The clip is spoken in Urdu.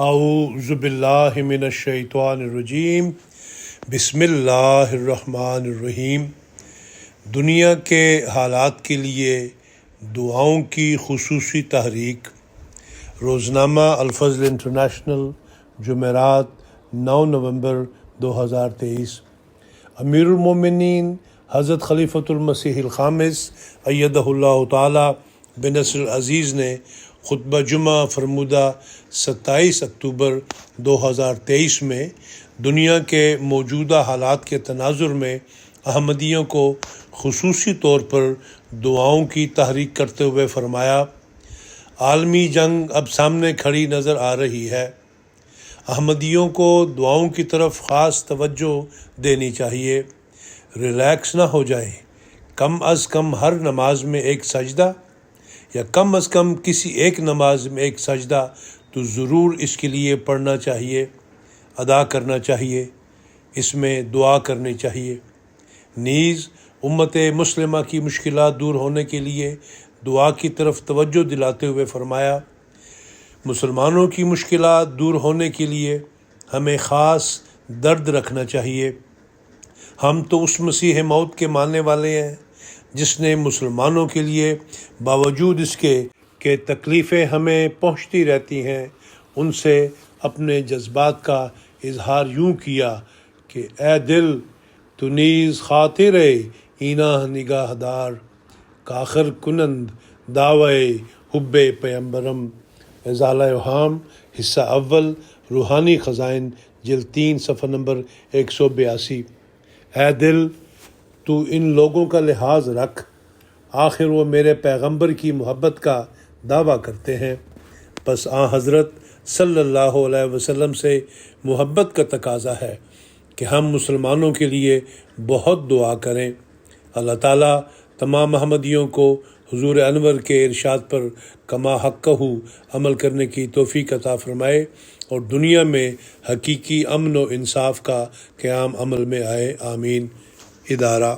اعوذ باللہ من الشیطان الرجیم بسم اللہ الرحمن الرحیم۔ دنیا کے حالات کے لیے دعاؤں کی خصوصی تحریک۔ روزنامہ الفضل انٹرنیشنل، جمعرات 9 نومبر 2023۔ امیر المومنین حضرت خلیفۃ المسیح الخامس ایدہ اللہ تعالی بنصر العزیز نے خطبہ جمعہ فرمودہ 27 اکتوبر 2023 میں دنیا کے موجودہ حالات کے تناظر میں احمدیوں کو خصوصی طور پر دعاؤں کی تحریک کرتے ہوئے فرمایا، عالمی جنگ اب سامنے کھڑی نظر آ رہی ہے۔ احمدیوں کو دعاؤں کی طرف خاص توجہ دینی چاہیے، ریلیکس نہ ہو جائیں۔ کم از کم ہر نماز میں ایک سجدہ یا کم از کم کسی ایک نماز میں ایک سجدہ تو ضرور اس کے لیے پڑھنا چاہیے، ادا کرنا چاہیے، اس میں دعا کرنی چاہیے۔ نیز امت مسلمہ کی مشکلات دور ہونے کے لیے دعا کی طرف توجہ دلاتے ہوئے فرمایا، مسلمانوں کی مشکلات دور ہونے کے لیے ہمیں خاص درد رکھنا چاہیے۔ ہم تو اس مسیح موت کے ماننے والے ہیں جس نے مسلمانوں کے لیے باوجود اس کے کہ تکلیفیں ہمیں پہنچتی رہتی ہیں، ان سے اپنے جذبات کا اظہار یوں کیا کہ اے دل تو نیز خاطر اینا نگاہ دار، کاخر کنند دعوے حب پیمبرم۔ ازالہ اوہام، حصہ اول، روحانی خزائن، جلد 3، صفحہ نمبر 182۔ اے دل تو ان لوگوں کا لحاظ رکھ، آخر وہ میرے پیغمبر کی محبت کا دعویٰ کرتے ہیں، پس حضرت صلی اللہ علیہ وسلم سے محبت کا تقاضا ہے کہ ہم مسلمانوں کے لیے بہت دعا کریں۔ اللہ تعالیٰ تمام احمدیوں کو حضور انور کے ارشاد پر کما حقہ عمل کرنے کی توفیق عطا فرمائے اور دنیا میں حقیقی امن و انصاف کا قیام عمل میں آئے، آمین۔ ادارہ